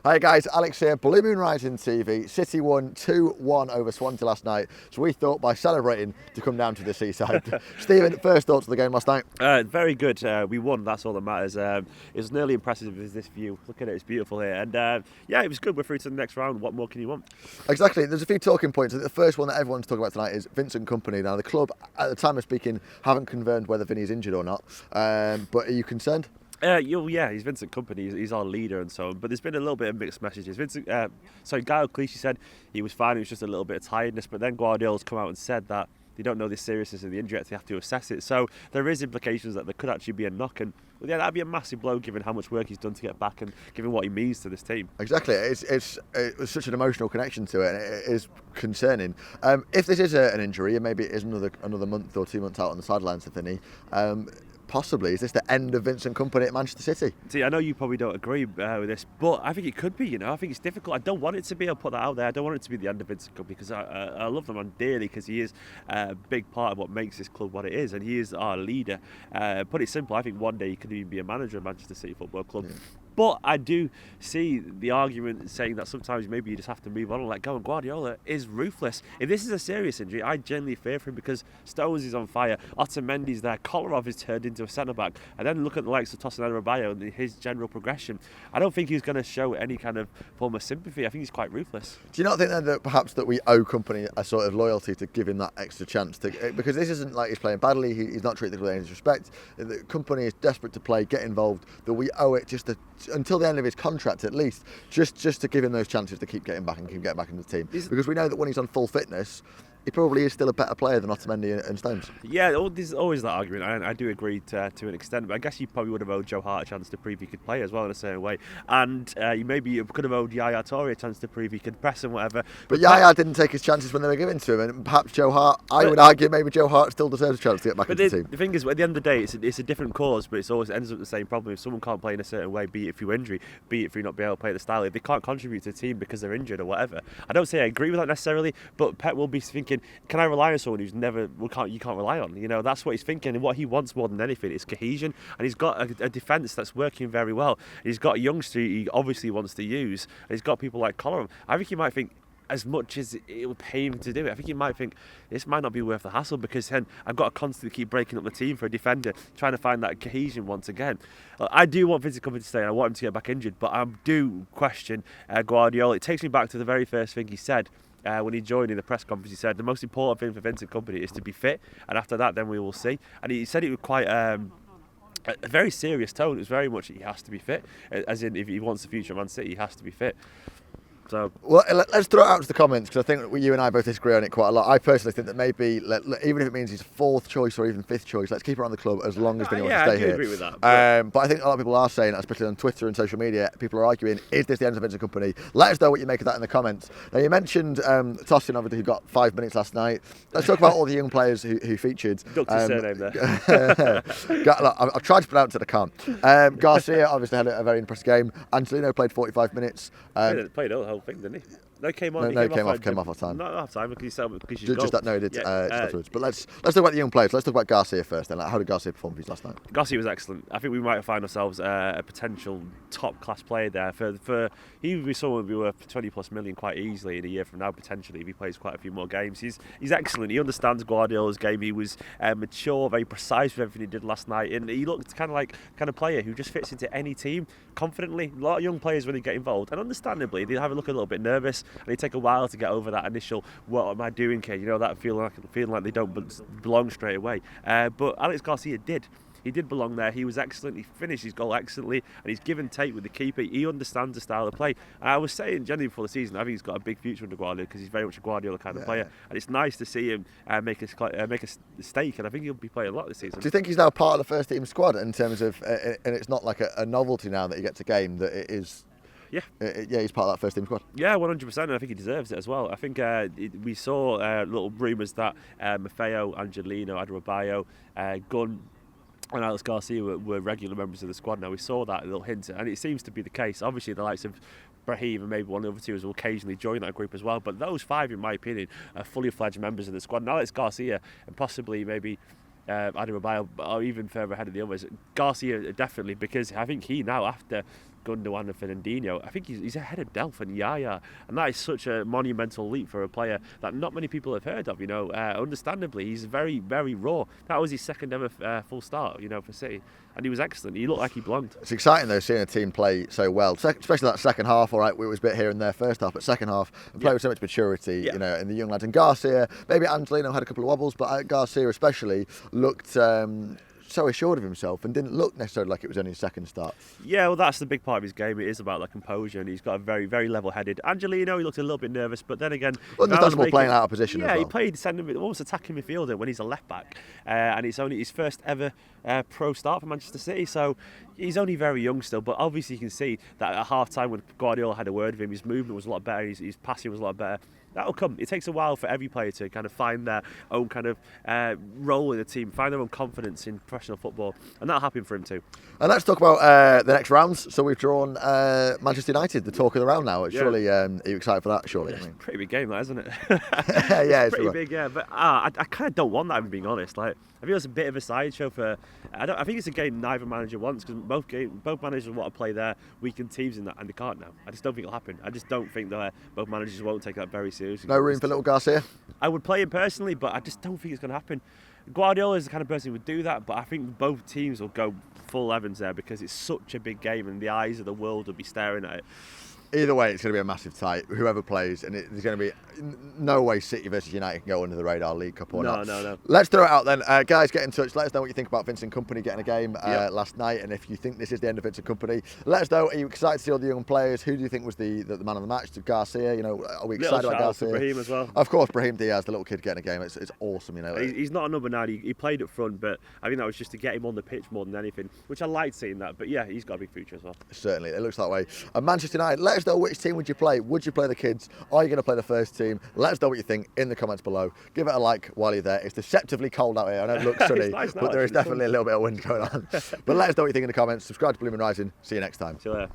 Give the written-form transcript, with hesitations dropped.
Hi guys, Alex here, Blue Moon Rising TV. City won 2-1 over Swansea last night, so we thought by celebrating to come down to the seaside. Stephen, first thoughts of the game last night? Very good. We won, that's all that matters. It was nearly impressive as this view. Look at it, it's beautiful here. And yeah, it was good. We're through to the next round. What more can you want? Exactly. There's a few talking points. The first one that everyone's talking about tonight is Vincent Kompany. Now, the club, at the time of speaking, haven't confirmed whether Vinny's injured or not. But are you concerned? Yeah, he's Vincent Kompany. He's our leader and so on. But there's been a little bit of mixed messages. Gael Clichy said he was fine. It was just a little bit of tiredness. But then Guardiola's come out and said that they don't know the seriousness of the injury. They have to assess it. So there is implications that there could actually be a knock. And well, yeah, that'd be a massive blow given how much work he's done to get back and given what he means to this team. Exactly. It was such an emotional connection to it, and it is concerning. If this is an injury, and maybe it is another month or 2 months out on the sidelines for Vinny, possibly, is this the end of Vincent Kompany at Manchester City? See, I know you probably don't agree with this, but I think it could be, I think it's difficult. I don't want it to be, I'll put that out there, I don't want it to be the end of Vincent Kompany because I love the man dearly because he is a big part of what makes this club what it is and he is our leader. Put it simple, I think one day he could even be a manager of Manchester City Football Club. Yeah. But I do see the argument saying that sometimes maybe you just have to move on and let go. And Guardiola is ruthless. If this is a serious injury, I genuinely fear for him because Stones is on fire, Otamendi's there, Kolarov is turned into a centre-back. And then look at the likes of Tosin Adebayo and his general progression. I don't think he's going to show any kind of form of sympathy. I think he's quite ruthless. Do you not think then that perhaps that we owe Kompany a sort of loyalty to give him that extra chance? Because this isn't like he's playing badly, he's not treated with any disrespect. The Kompany is desperate to play, get involved, that we owe it just until the end of his contract at least, just to give him those chances to keep getting back and keep getting back into the team. Because we know that when he's on full fitness, he probably is still a better player than Otamendi and Stones. Yeah, there's always that argument, and I do agree to an extent, but I guess you probably would have owed Joe Hart a chance to prove he could play as well in a certain way, and you could have owed Yaya Toure a chance to prove he could press and whatever. But Yaya didn't take his chances when they were given to him, and perhaps Joe Hart, I would argue maybe Joe Hart still deserves a chance to get back into the team. The thing is, at the end of the day, it's a different cause, but it always ends up the same problem. If someone can't play in a certain way, be it through injury, be it through not being able to play the style, if they can't contribute to the team because they're injured or whatever, I don't say I agree with that necessarily, but Pep will be thinking, can I rely on someone who's you can't rely on? That's what he's thinking, and what he wants more than anything is cohesion, and he's got a defence that's working very well. He's got a youngster he obviously wants to use, and he's got people like Kolarov. I think he might think, as much as it will pay him to do it, I think he might think this might not be worth the hassle because then I've got to constantly keep breaking up the team for a defender, trying to find that cohesion once again. I do want Vincent Kompany to stay and I want him to get back injured, but I do question Guardiola. It takes me back to the very first thing he said when he joined in the press conference. He said the most important thing for Vincent Kompany is to be fit, and after that then we will see. And he said it with quite a very serious tone. It was very much he has to be fit, as in if he wants the future of Man City, he has to be fit. So, well, let's throw it out to the comments because I think you and I both disagree on it quite a lot. I personally think that maybe, even if it means he's fourth choice or even fifth choice, let's keep it around the club as long as Vinny wants to stay here. Yeah, I do agree with that. But I think a lot of people are saying, especially on Twitter and social media, people are arguing, is this the end of Vincent Kompany? Let us know what you make of that in the comments. Now, you mentioned Tosin, obviously, who got 5 minutes last night. Let's talk about all the young players who featured. Ducked his surname there. I've tried to pronounce it, I can't. Garcia obviously had a very impressive game. Angelino played 45 minutes. Played the whole thing, didn't he? No, came on. No, came off at time. Not half time because just afterwards. But let's talk about the young players. Let's talk about Garcia first. Then, how did Garcia perform for you last night? Garcia was excellent. I think we might find ourselves a potential top class player there. He would be someone who would be worth 20+ million quite easily in a year from now potentially if he plays quite a few more games. He's excellent. He understands Guardiola's game. He was mature, very precise with everything he did last night, and he looked kind of player who just fits into any team confidently. A lot of young players when they get involved, and understandably they have a little bit nervous. And they take a while to get over that initial "what am I doing here?" That feeling like they don't belong straight away. But Alex Garcia did. He did belong there. He was excellent. He finished his goal excellently, and he's give and take with the keeper. He understands the style of play. And I was saying generally before the season, I think he's got a big future under Guardiola because he's very much a Guardiola kind of player. And it's nice to see him make a stake. And I think he'll be playing a lot this season. Do you think he's now part of the first team squad in terms of, and it's not like a novelty now that he gets a game, that it is? Yeah, he's part of that first team squad. Yeah, 100%, and I think he deserves it as well. I think we saw little rumours that Maffeo, Angelino, Adebayo, Gunn and Alex Garcia were regular members of the squad. Now we saw that little hint, and it seems to be the case. Obviously, the likes of Brahim and maybe one of the other two will occasionally join that group as well. But those five, in my opinion, are fully fledged members of the squad. And Alex Garcia and possibly maybe Adebayo are even further ahead of the others. Garcia definitely, because I think he now, after Gundogan and Fernandinho, I think he's ahead of Delph and Yaya, and that is such a monumental leap for a player that not many people have heard of. Understandably, he's very, very raw. That was his second ever full start, for City, and he was excellent. He looked like he belonged. It's exciting though seeing a team play so well, especially that second half. All right, it was a bit here and there first half, but second half and play with so much maturity, in the young lads. And Garcia, maybe Angelino had a couple of wobbles, but Garcia especially looked so assured of himself and didn't look necessarily like it was only his second start. Yeah, well, that's the big part of his game. It is about the composure, and he's got a very, very level-headed. Angelino, he looked a little bit nervous, but then again, understandable playing out of position. Yeah, as well. He played almost attacking midfielder when he's a left back, and it's only his first ever pro start for Manchester City. So he's only very young still, but obviously you can see that at half time when Guardiola had a word with him, his movement was a lot better, his passing was a lot better. That'll come. It takes a while for every player to kind of find their own kind of role in the team, find their own confidence in professional football, and that'll happen for him too. And let's talk about the next rounds. So we've drawn Manchester United, the talk of the round now. Surely, are you excited for that? Surely, it's a pretty big game, that, isn't it? Yeah, it's pretty big. Yeah, but I kind of don't want that. If I'm being honest, I feel it's a bit of a sideshow for. I think it's a game neither manager wants, because both managers want to play their weakened teams in that, and they can't now. I just don't think it'll happen. I just don't think that both managers won't take that very seriously. No room for little Garcia? I would play him personally, but I just don't think it's going to happen. Guardiola is the kind of person who would do that, but I think both teams will go full Evans there because it's such a big game and the eyes of the world will be staring at it. Either way, it's going to be a massive tight, whoever plays, and there's going to be no way City versus United can go under the radar, League Cup or not. No. Let's throw it out then. Guys, get in touch. Let us know what you think about Vincent Kompany getting a game last night, and if you think this is the end of Vincent Kompany. Let us know. Are you excited to see all the young players? Who do you think was the man of the match? Garcia, are we excited about Garcia? Brahim as well. Of course, Brahim Diaz, the little kid getting a game. It's awesome, He's not a number 9. He played up front, but I think that was just to get him on the pitch more than anything, which I liked seeing that. But yeah, he's got a big future as well. Certainly, it looks that way. And Manchester United, let us know which team would you play. Would you play the kids? Are you going to play the first team? Let us know what you think in the comments below. Give it a like while you're there. It's deceptively cold out here. I know it looks sunny, nice now, but there is definitely a little bit of wind going on. But let us know what you think in the comments. Subscribe to Blooming Rising. See you next time. See you later.